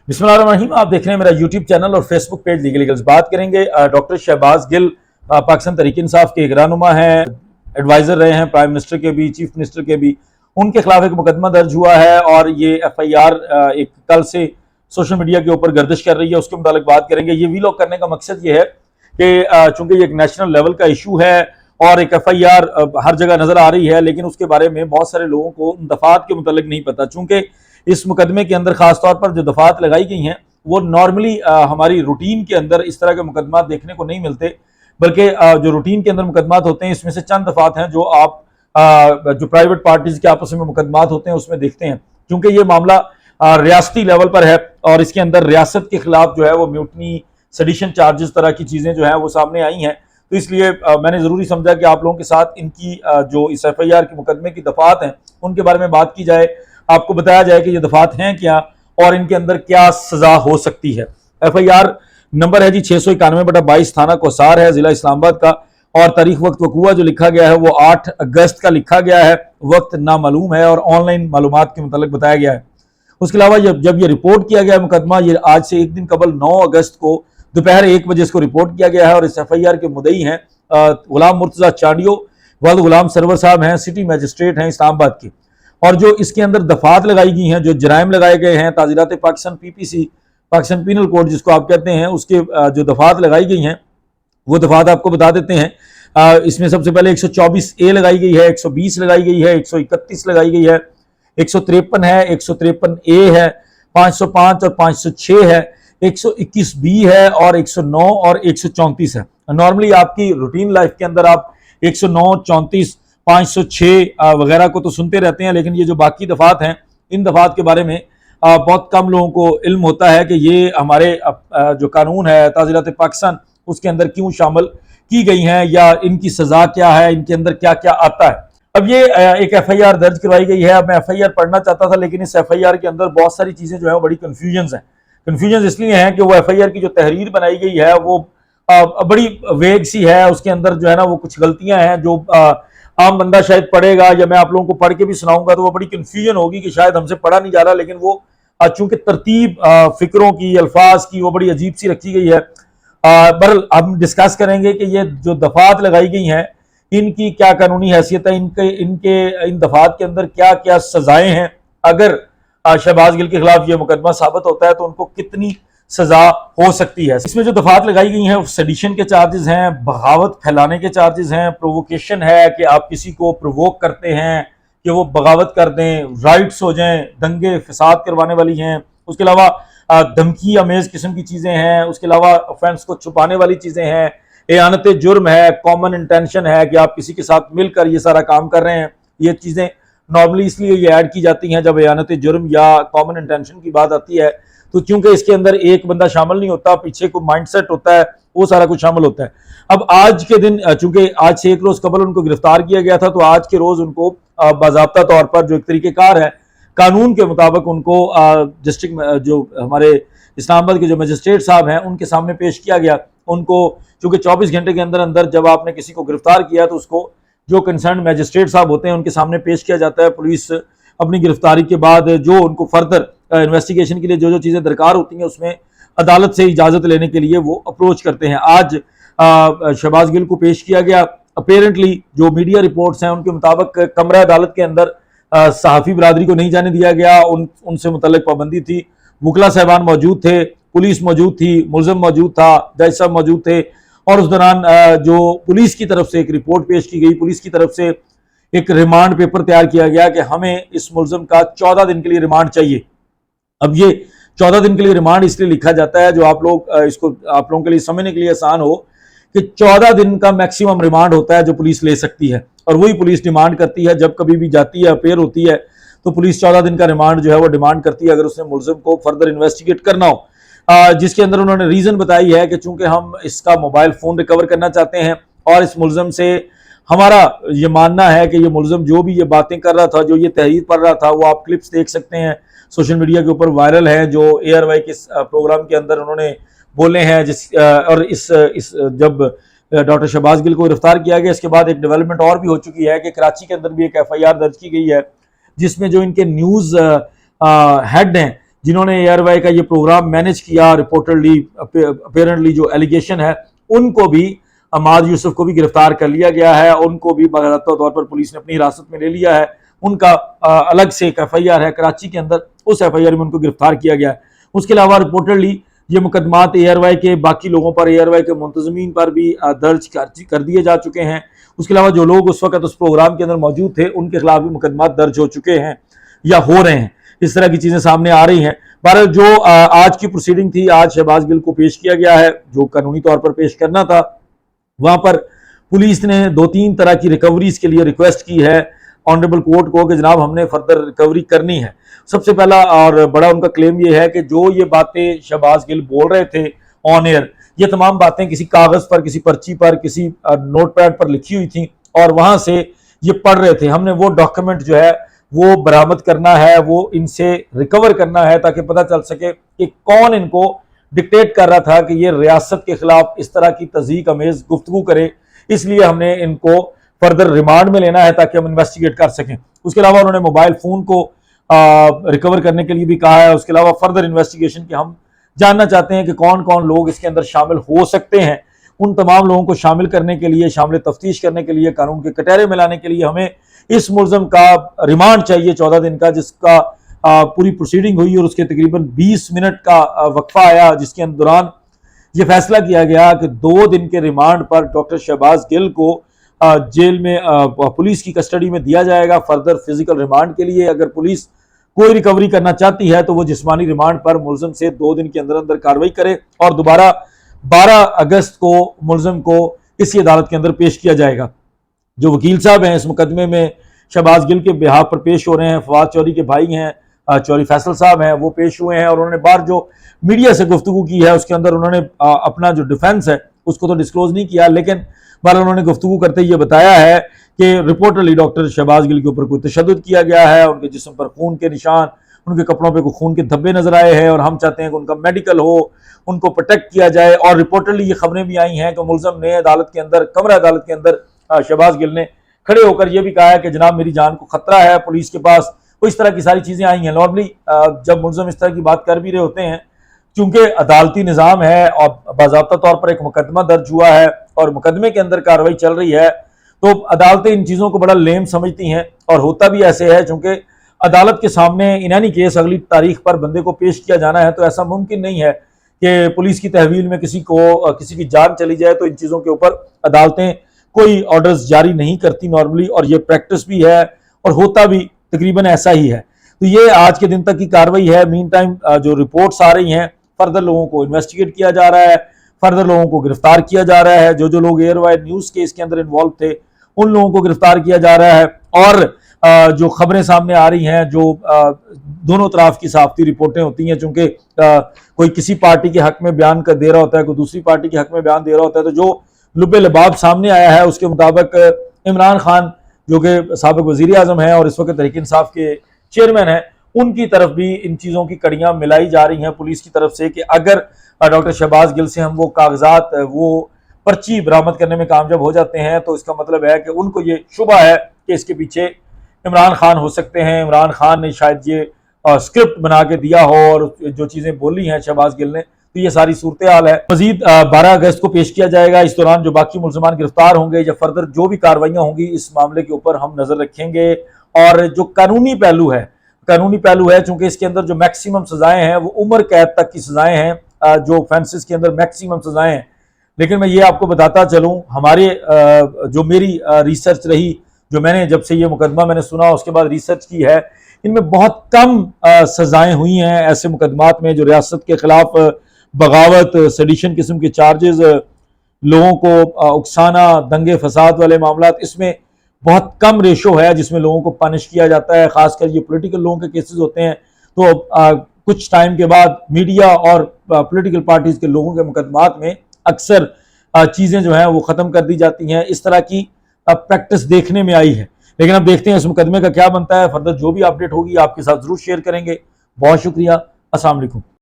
बिस्मिल्लाहिर्रहमानिर्रहीम। आप देख रहे हैं मेरा यूट्यूब चैनल और फेसबुक पेज लीगल लीगल्स। बात करेंगे डॉक्टर शहबाज गिल पाकिस्तान तहरीक इंसाफ के एक रहनुमा हैं, एडवाइज़र रहे हैं प्राइम मिनिस्टर के भी, चीफ मिनिस्टर के भी। उनके खिलाफ एक मुकदमा दर्ज हुआ है और ये FIR एक कल से सोशल मीडिया के ऊपर गर्दिश कर रही है, उसके मुतालिक बात करेंगे। ये वीलॉग करने का मकसद ये है कि चूंकि ये एक नेशनल लेवल का इशू है और एक FIR हर जगह नजर आ रही है, लेकिन उसके बारे में बहुत सारे लोगों को उन दफात के मुतालिक नहीं पता। चूंकि इस मुकदमे के अंदर खास तौर पर जो दफात लगाई गई हैं वो नॉर्मली हमारी रूटीन के अंदर इस तरह के मुकदमा देखने को नहीं मिलते, बल्कि जो रूटीन के अंदर मुकदमात होते हैं इसमें से चंद दफात हैं जो आप जो प्राइवेट पार्टीज के आपस में मुकदमात होते हैं उसमें देखते हैं। क्योंकि ये मामला रियासती लेवल पर है और इसके अंदर रियासत के खिलाफ जो है वो म्यूटनी, सेडिशन चार्जेस तरह की चीज़ें जो हैं वो सामने आई हैं, तो इसलिए मैंने ज़रूरी समझा कि आप लोगों के साथ इनकी जो इस FIR के मुकदमे की दफात हैं उनके बारे में बात की जाए, आपको बताया जाए कि ये दफात हैं क्या और इनके अंदर क्या सजा हो सकती है। FIR नंबर है जी 691/22 थाना कोसार है, जिला इस्लामाबाद का, और तारीख वक्त वकूआ जो लिखा गया है वो 8 अगस्त का लिखा गया है। वक्त नामालूम है और ऑनलाइन मालूमात के मुतालिक बताया गया है। उसके अलावा जब ये रिपोर्ट किया गया मुकदमा, ये आज से एक दिन कबल 9 अगस्त को दोपहर 1 बजे इसको रिपोर्ट किया गया है और इस FIR के मुदई हैं गुलाम मुर्तजा चांडियो, वल्द गुलाम सरवर साहब हैं, सिटी मजिस्ट्रेट हैं इस्लामाबाद के। और जो इसके अंदर दफात लगाई गई हैं, जो जराइम लगाए गए हैं, ताज़ीरात Pakistan PPC, Pakistan penal code जिसको आप कहते हैं, उसके जो दफात लगाई गई हैं वो दफात आपको बता देते हैं। इसमें सबसे पहले 124A लगाई गई है, 120 लगाई गई है, 131 लगाई गई है, 153 है, 153A है, 505 और 506 है, 121B है और 109 और 134 है। नॉर्मली आपकी रूटीन लाइफ के अंदर आप 109, 34, 506 वगैरह को तो सुनते रहते हैं, लेकिन ये जो बाकी दफात हैं इन दफात के बारे में बहुत कम लोगों को इल्म होता है कि ये हमारे जो कानून है ताज़ीरात पाकिस्तान उसके अंदर क्यों शामिल की गई हैं या इनकी सजा क्या है, इनके अंदर क्या क्या आता है। अब ये एक FIR दर्ज करवाई गई है। अब मैं FIR पढ़ना चाहता था, लेकिन इस FIR के अंदर बहुत सारी चीज़ें जो है बड़ी कन्फ्यूजन हैं। कन्फ्यूजन इसलिए हैं कि वो FIR की जो तहरीर बनाई गई है वो बड़ी वेग सी है, उसके अंदर जो है ना वो कुछ गलतियां हैं जो आम बंदा शायद पढ़ेगा या मैं आप लोगों को पढ़ के भी सुनाऊंगा तो वो बड़ी कन्फ्यूजन होगी कि शायद हमसे पढ़ा नहीं जा रहा, लेकिन वो चूंकि तरतीब फिक्रों की, अल्फाज की वो बड़ी अजीब सी रखी गई है। बहरहाल हम डिस्कस करेंगे कि ये जो दफात लगाई गई हैं इनकी क्या कानूनी हैसियत है, इन दफात के अंदर क्या क्या सजाएं हैं, अगर शहबाज गिल के खिलाफ ये मुकदमा साबित होता है तो उनको कितनी सजा हो सकती है। इसमें जो दफात लगाई गई हैं सेडिशन के चार्जेस हैं, बगावत फैलाने के चार्जेस हैं, प्रोवोकेशन है कि आप किसी को प्रोवोक करते हैं कि वो बगावत कर दें, राइट्स हो जाएं, दंगे फसाद करवाने वाली हैं। उसके अलावा धमकी अमेज किस्म की चीज़ें हैं। उसके अलावा ऑफेंस को छुपाने वाली चीज़ें हैं, एआनत जुर्म है, कॉमन इंटेंशन है कि आप किसी के साथ मिलकर ये सारा काम कर रहे हैं। ये चीज़ें नॉर्मली इसलिए ये ऐड की जाती हैं जब एआनत जुर्म या कॉमन इंटेंशन की बात आती है, तो क्योंकि इसके अंदर एक बंदा शामिल नहीं होता, पीछे को माइंडसेट होता है, वो सारा कुछ शामिल होता है। अब आज के दिन चूंकि आज से एक रोज कबल उनको गिरफ्तार किया गया था, तो आज के रोज उनको बाज़ाब्ता तौर पर जो एक तरीकेकार है कानून के मुताबिक उनको डिस्ट्रिक्ट जो हमारे इस्लामाबाद के जो मजिस्ट्रेट साहब हैं उनके सामने पेश किया गया। उनको चूंकि 24 घंटे के अंदर अंदर जब आपने किसी को गिरफ्तार किया तो उसको जो कंसर्न मजिस्ट्रेट साहब होते हैं उनके सामने पेश किया जाता है। पुलिस अपनी गिरफ्तारी के बाद जो उनको फर्दर इन्वेस्टिगेशन के लिए जो चीज़ें दरकार होती हैं उसमें अदालत से इजाज़त लेने के लिए वो अप्रोच करते हैं। आज शहबाज गिल को पेश किया गया। अपेरेंटली जो मीडिया रिपोर्ट्स हैं उनके मुताबिक कमरा अदालत के अंदर सहाफ़ी बरादरी को नहीं जाने दिया गया, उनसे मुतल्लिक पाबंदी थी। वकला साहबान मौजूद थे, पुलिस मौजूद थी, मुलज़म मौजूद था, जज साहब मौजूद थे, और उस दौरान जो पुलिस की तरफ से एक रिपोर्ट पेश की गई, पुलिस की तरफ से एक रिमांड पेपर तैयार किया गया कि हमें इस मुलज़म का 14 दिन के लिए रिमांड चाहिए। अब ये 14 दिन के लिए रिमांड इसलिए लिखा जाता है, जो आप लोग इसको आप लोगों के लिए समझने के लिए आसान हो, कि 14 दिन का मैक्सिमम रिमांड होता है जो पुलिस ले सकती है, और वही पुलिस डिमांड करती है जब कभी भी जाती है, अपेयर होती है, तो पुलिस 14 दिन का रिमांड जो है वो डिमांड करती है अगर उसने मुलज़िम को फर्दर इन्वेस्टिगेट करना हो। जिसके अंदर उन्होंने रीज़न बताई है कि चूंकि हम इसका मोबाइल फ़ोन रिकवर करना चाहते हैं और इस मुलज़िम से हमारा ये मानना है कि ये मुलज़िम जो भी ये बातें कर रहा था, जो ये तहरीर पढ़ रहा था, वो आप क्लिप्स देख सकते हैं सोशल मीडिया के ऊपर वायरल है, जो एयरवाई के प्रोग्राम के अंदर उन्होंने बोले हैं। और इस जब डॉक्टर शहबाज गिल को गिरफ्तार किया गया, इसके बाद एक डेवलपमेंट और भी हो चुकी है कि कराची के अंदर भी एक FIR दर्ज की गई है जिसमें जो इनके न्यूज़ हेड हैं جنہوں نے ARY کا یہ پروگرام مینیج کیا رپورٹڈلی اپیرنٹلی جو ایلیگیشن ہے، ان کو بھی عماد یوسف کو بھی گرفتار کر لیا گیا ہے، ان کو بھی باضابطہ طور پر پولیس نے اپنی حراست میں لے لیا ہے۔ ان کا الگ سے ایک FIR ہے کراچی کے اندر، اس FIR میں ان کو گرفتار کیا گیا ہے۔ اس کے علاوہ رپورٹڈلی یہ مقدمات ARY کے باقی لوگوں پر، ARY کے منتظمین پر بھی درج کر دیے جا چکے ہیں۔ اس کے علاوہ جو لوگ اس وقت اس پروگرام کے اندر موجود تھے ان کے خلاف بھی مقدمات درج ہو چکے ہیں یا ہو رہے ہیں۔ اس طرح کی چیزیں سامنے آ رہی ہیں۔ بہرحال جو آج کی پروسیڈنگ تھی، آج شہباز گل کو پیش کیا گیا ہے، جو قانونی طور پر پیش کرنا تھا۔ وہاں پر پولیس نے 2-3 طرح کی ریکوریز کے لیے ریکویسٹ کی ہے آنریبل کورٹ کو کہ جناب ہم نے فردر ریکوری کرنی ہے۔ سب سے پہلا اور بڑا ان کا کلیم یہ ہے کہ جو یہ باتیں شہباز گل بول رہے تھے آن ایئر، یہ تمام باتیں کسی کاغذ پر، کسی پرچی پر، کسی نوٹ پیڈ پر لکھی ہوئی تھیں اور وہاں سے یہ پڑھ رہے تھے۔ ہم نے وہ ڈاکیومنٹ جو ہے وہ برآمد کرنا ہے، وہ ان سے ریکور کرنا ہے تاکہ پتہ چل سکے کہ کون ان کو ڈکٹیٹ کر رہا تھا کہ یہ ریاست کے خلاف اس طرح کی تضحیک امیز گفتگو کرے۔ اس لیے ہم نے ان کو فردر ریمانڈ میں لینا ہے تاکہ ہم انویسٹیگیٹ کر سکیں۔ اس کے علاوہ انہوں نے موبائل فون کو ریکور کرنے کے لیے بھی کہا ہے۔ اس کے علاوہ فردر انویسٹیگیشن کہ ہم جاننا چاہتے ہیں کہ کون کون لوگ اس کے اندر شامل ہو سکتے ہیں۔ ان تمام لوگوں کو شامل کرنے کے لیے، شامل تفتیش کرنے کے لیے، قانون کے کٹہرے میں لانے کے لیے ہمیں اس ملزم کا ریمانڈ چاہیے 14 دن کا، جس کا پوری پروسیڈنگ ہوئی اور اس کے تقریباً 20 منٹ کا وقفہ آیا، جس کے دوران یہ فیصلہ کیا گیا کہ 2 دن کے ریمانڈ پر ڈاکٹر شہباز گل کو جیل میں پولیس کی کسٹڈی میں دیا جائے گا فردر فزیکل ریمانڈ کے لیے۔ اگر پولیس کوئی ریکوری کرنا چاہتی ہے تو وہ جسمانی ریمانڈ پر ملزم سے 2 دن کے اندر اندر کارروائی کرے اور دوبارہ 12 اگست کو ملزم کو اسی عدالت کے اندر پیش کیا جائے گا۔ جو وکیل صاحب ہیں اس مقدمے میں شہباز گل کے بہاف پر پیش ہو رہے ہیں، فواد چوہدری کے بھائی ہیں، چوہدری فیصل صاحب ہیں، وہ پیش ہوئے ہیں اور انہوں نے باہر جو میڈیا سے گفتگو کی ہے اس کے اندر انہوں نے اپنا جو ڈیفنس ہے اس کو تو ڈسکلوز نہیں کیا، لیکن بہرحال انہوں نے گفتگو کرتے یہ بتایا ہے کہ رپورٹرلی ڈاکٹر شہباز گل کے اوپر کوئی تشدد کیا گیا ہے، ان کے جسم پر خون کے نشان، ان کے کپڑوں پہ کوئی خون کے دھبے نظر آئے ہیں اور ہم چاہتے ہیں کہ ان کا میڈیکل ہو، ان کو پروٹیکٹ کیا جائے۔ اور رپورٹرلی یہ خبریں بھی آئی ہیں کہ ملزم نے عدالت کے اندر، کمرہ عدالت کے اندر شہباز گل نے کھڑے ہو کر یہ بھی کہا ہے کہ جناب میری جان کو خطرہ ہے پولیس کے پاس، تو اس طرح کی ساری چیزیں آئی ہیں۔ نارملی جب ملزم اس طرح کی بات کر بھی رہے ہوتے ہیں، چونکہ عدالتی نظام ہے اور باضابطہ طور پر ایک مقدمہ درج ہوا ہے اور مقدمے کے اندر کارروائی چل رہی ہے، تو عدالتیں ان چیزوں کو بڑا لیم سمجھتی ہیں اور ہوتا بھی ایسے ہے، چونکہ عدالت کے سامنے ان اینی کیس اگلی تاریخ پر بندے کو پیش کیا جانا ہے، تو ایسا ممکن نہیں ہے کہ پولیس کی تحویل میں کسی کی جان چلی جائے۔ تو ان چیزوں کے اوپر عدالتیں کوئی آرڈرز جاری نہیں کرتی نارملی، اور یہ پریکٹس بھی ہے اور ہوتا بھی تقریباً ایسا ہی ہے۔ تو یہ آج کے دن تک کی کارروائی ہے۔ مین ٹائم جو رپورٹس آ رہی ہیں، فردر لوگوں کو انویسٹیگیٹ کیا جا رہا ہے، فردر لوگوں کو گرفتار کیا جا رہا ہے، جو لوگ ARY نیوز کیس کے اندر انوالو تھے ان لوگوں کو گرفتار کیا جا رہا ہے، اور جو خبریں سامنے آ رہی ہیں، جو دونوں طرف کی صحافتی رپورٹیں ہوتی ہیں، چونکہ کوئی کسی پارٹی کے حق میں بیان کر دے رہا ہوتا ہے، کوئی دوسری پارٹی کے حق میں بیان دے رہا ہوتا ہے، تو جو لب لباب سامنے آیا ہے اس کے مطابق عمران خان جو کہ سابق وزیر اعظم ہیں اور اس وقت تحریک انصاف کے چیئرمین ہیں، ان کی طرف بھی ان چیزوں کی کڑیاں ملائی جا رہی ہیں پولیس کی طرف سے کہ اگر ڈاکٹر شہباز گل سے ہم وہ کاغذات، وہ پرچی برآمد کرنے میں کامیاب ہو جاتے ہیں تو اس کا مطلب ہے کہ ان کو یہ شبہ ہے کہ اس کے پیچھے عمران خان ہو سکتے ہیں، عمران خان نے شاید یہ اسکرپٹ بنا کے دیا ہو اور جو چیزیں بولی ہیں شہباز گل نے، تو یہ ساری صورتحال ہے۔ مزید 12 اگست کو پیش کیا جائے گا۔ اس دوران جو باقی ملزمان گرفتار ہوں گے یا فردر جو بھی کارروائیاں ہوں گی اس معاملے کے اوپر ہم نظر رکھیں گے۔ اور جو قانونی پہلو ہے چونکہ اس کے اندر جو میکسیمم سزائیں ہیں وہ عمر قید تک کی سزائیں ہیں، جو آفینسز کے اندر میکسیمم سزائیں ہیں۔ لیکن میں یہ آپ کو بتاتا چلوں، ہمارے جو میری ریسرچ رہی، جو میں نے جب سے یہ مقدمہ میں نے سنا اس کے بعد ریسرچ کی ہے، ان میں بہت کم سزائیں ہوئی ہیں ایسے مقدمات میں جو ریاست کے خلاف بغاوت، سیڈیشن قسم کے چارجز، لوگوں کو اکسانا، دنگے فساد والے معاملات، اس میں بہت کم ریشو ہے جس میں لوگوں کو پنش کیا جاتا ہے۔ خاص کر یہ پولیٹیکل لوگوں کے کیسز ہوتے ہیں تو کچھ ٹائم کے بعد میڈیا اور پولیٹیکل پارٹیز کے لوگوں کے مقدمات میں اکثر چیزیں جو ہیں وہ ختم کر دی جاتی ہیں۔ اس طرح کی پریکٹس دیکھنے میں آئی ہے، لیکن اب دیکھتے ہیں اس مقدمے کا کیا بنتا ہے۔ فردر جو بھی اپڈیٹ ہوگی آپ کے ساتھ ضرور شیئر کریں گے۔ بہت شکریہ، السلام علیکم۔